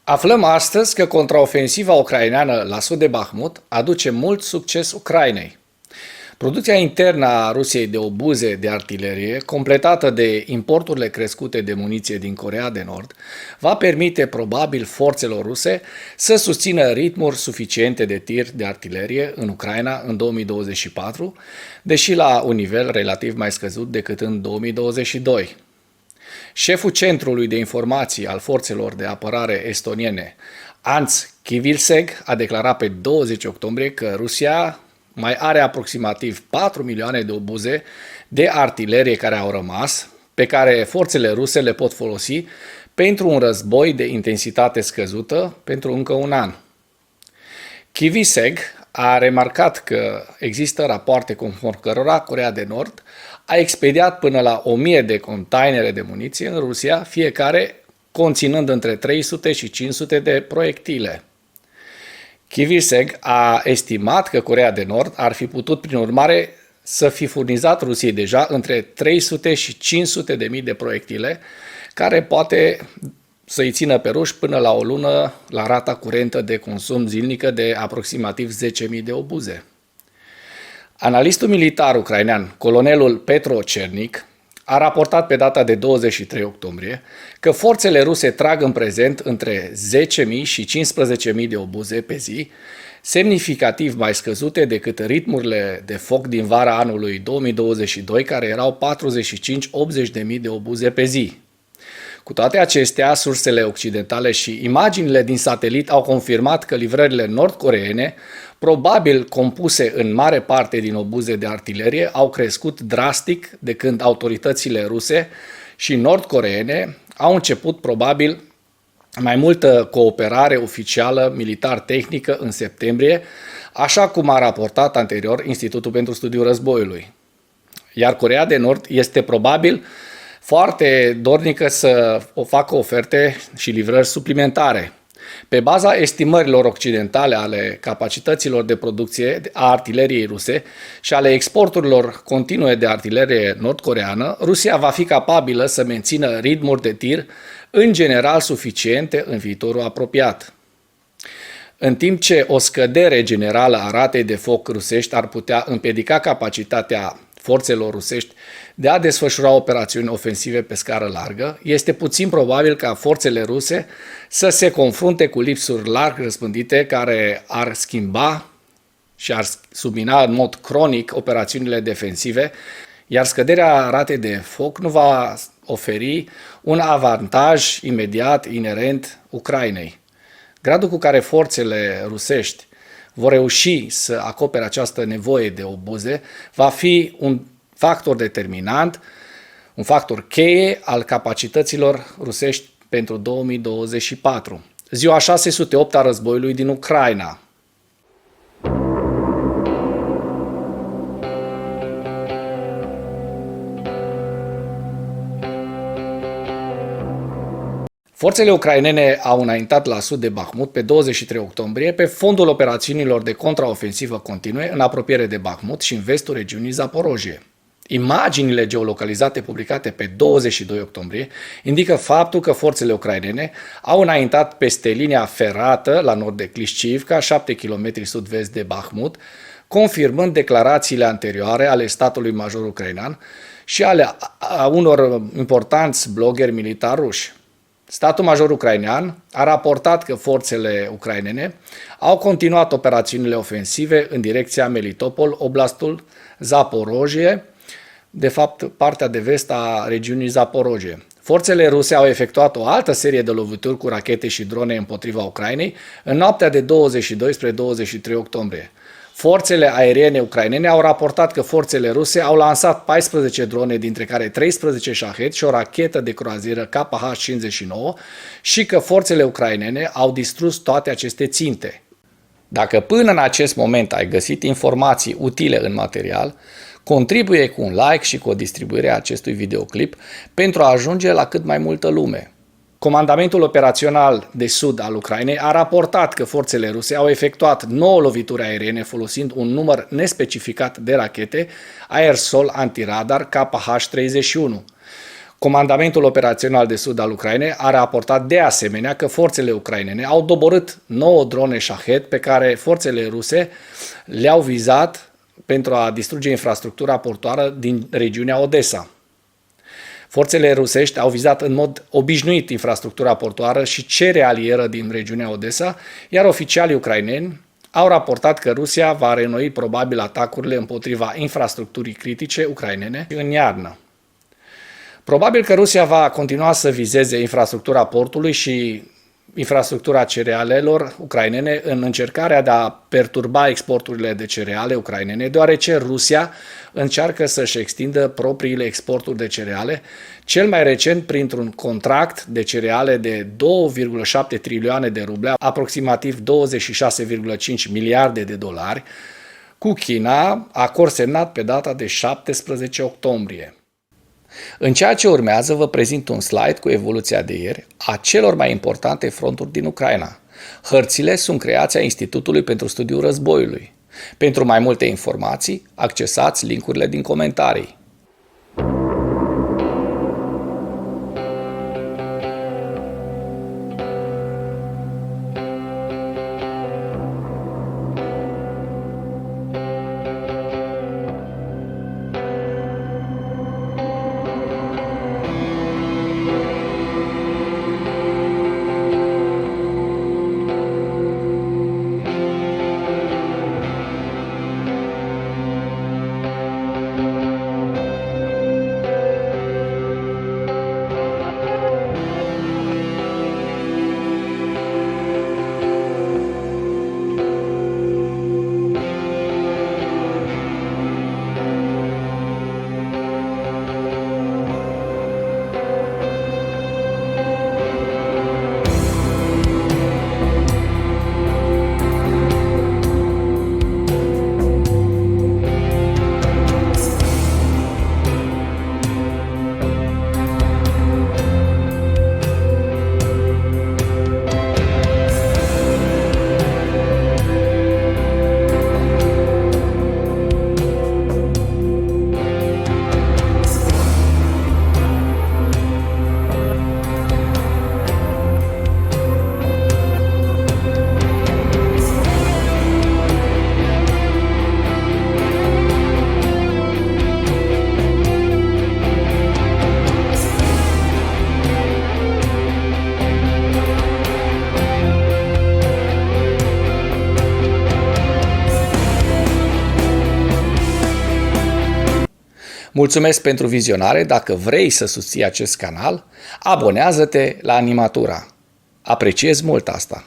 Aflăm astăzi că contraofensiva ucraineană la sud de Bahmut aduce mult succes Ucrainei. Producția internă a Rusiei de obuze de artilerie, completată de importurile crescute de muniție din Coreea de Nord, va permite probabil forțelor ruse să susțină ritmuri suficiente de tir de artilerie în Ucraina în 2024, deși la un nivel relativ mai scăzut decât în 2022. Șeful Centrului de Informații al Forțelor de Apărare estoniene, Ants Kivilseg, a declarat pe 20 octombrie că Rusia mai are aproximativ 4 milioane de obuze de artilerie care au rămas, pe care forțele ruse le pot folosi pentru un război de intensitate scăzută pentru încă un an. Kiviseg a remarcat că există rapoarte conform cărora Coreea de Nord a expediat până la 1000 de containere de muniție în Rusia, fiecare conținând între 300 și 500 de proiectile. Kiviseg a estimat că Coreea de Nord ar fi putut, prin urmare, să fi furnizat Rusiei deja între 300 și 500 de mii de proiectile, care poate să-i țină pe ruși până la o lună la rata curentă de consum zilnică de aproximativ 10.000 de obuze. Analistul militar ucrainean, colonelul Petro Cernic, a raportat pe data de 23 octombrie că forțele ruse trag în prezent între 10.000 și 15.000 de obuze pe zi, semnificativ mai scăzute decât ritmurile de foc din vara anului 2022, care erau 45-80.000 de obuze pe zi. Cu toate acestea, sursele occidentale și imaginile din satelit au confirmat că livrările nord-coreene, probabil compuse în mare parte din obuze de artilerie, au crescut drastic de când autoritățile ruse și nord-coreene au început probabil mai multă cooperare oficială militar-tehnică în septembrie, așa cum a raportat anterior Institutul pentru Studiul Războiului. Iar Coreea de Nord este probabil foarte dornică să facă oferte și livrări suplimentare. Pe baza estimărilor occidentale ale capacităților de producție a artileriei ruse și ale exporturilor continue de artilerie nord-coreană, Rusia va fi capabilă să mențină ritmuri de tir în general suficiente în viitorul apropiat. În timp ce o scădere generală a ratei de foc rusești ar putea împiedica capacitatea forțelor rusești de a desfășura operațiuni ofensive pe scară largă, este puțin probabil ca forțele ruse să se confrunte cu lipsuri larg răspândite care ar schimba și ar submina în mod cronic operațiunile defensive, iar scăderea ratei de foc nu va oferi un avantaj imediat inerent Ucrainei. Gradul cu care forțele rusești vor reuși să acopere această nevoie de obuze va fi un factor determinant, un factor cheie al capacităților rusești pentru 2024. Ziua 608 a războiului din Ucraina. Forțele ucrainene au înaintat la sud de Bahmut pe 23 octombrie pe fondul operațiunilor de contraofensivă continue în apropiere de Bahmut și în vestul regiunii Zaporojie. Imaginile geolocalizate publicate pe 22 octombrie indică faptul că forțele ucrainene au înaintat peste linia ferată la nord de Klishchiivka, 7 km sud-vest de Bahmut, confirmând declarațiile anterioare ale statului major ucrainean și ale unor importanți blogeri militari ruși. Statul major ucrainean a raportat că forțele ucrainene au continuat operațiunile ofensive în direcția Melitopol, oblastul Zaporojie, de fapt partea de vest a regiunii Zaporojie. Forțele ruse au efectuat o altă serie de lovituri cu rachete și drone împotriva Ucrainei în noaptea de 22 spre 23 octombrie. Forțele aeriene ucrainene au raportat că forțele ruse au lansat 14 drone, dintre care 13 Shahed și o rachetă de croazieră KH-59 și că forțele ucrainene au distrus toate aceste ținte. Dacă până în acest moment ai găsit informații utile în material, contribuie cu un like și cu o distribuire a acestui videoclip pentru a ajunge la cât mai multă lume. Comandamentul operațional de sud al Ucrainei a raportat că forțele ruse au efectuat 9 lovituri aeriene folosind un număr nespecificat de rachete aer-sol antiradar KH-31. Comandamentul operațional de sud al Ucrainei a raportat de asemenea că forțele ucrainene au doborât 9 drone Shahed pe care forțele ruse le-au vizat pentru a distruge infrastructura portoară din regiunea Odessa. Forțele rusești au vizat în mod obișnuit infrastructura portoară și cerealieră din regiunea Odessa, iar oficialii ucraineni au raportat că Rusia va reînnoi probabil atacurile împotriva infrastructurii critice ucrainene în iarnă. Probabil că Rusia va continua să vizeze infrastructura portului și infrastructura cerealelor ucrainene în încercarea de a perturba exporturile de cereale ucrainene, deoarece Rusia încearcă să-și extindă propriile exporturi de cereale, cel mai recent printr-un contract de cereale de 2,7 trilioane de ruble, aproximativ 26,5 miliarde de dolari, cu China, acord semnat pe data de 17 octombrie. În ceea ce urmează vă prezint un slide cu evoluția de ieri a celor mai importante fronturi din Ucraina. Hărțile sunt creația Institutului pentru Studiul Războiului. Pentru mai multe informații, accesați linkurile din comentarii. Mulțumesc pentru vizionare. Dacă vrei să susții acest canal, abonează-te la Animatura. Apreciez mult asta.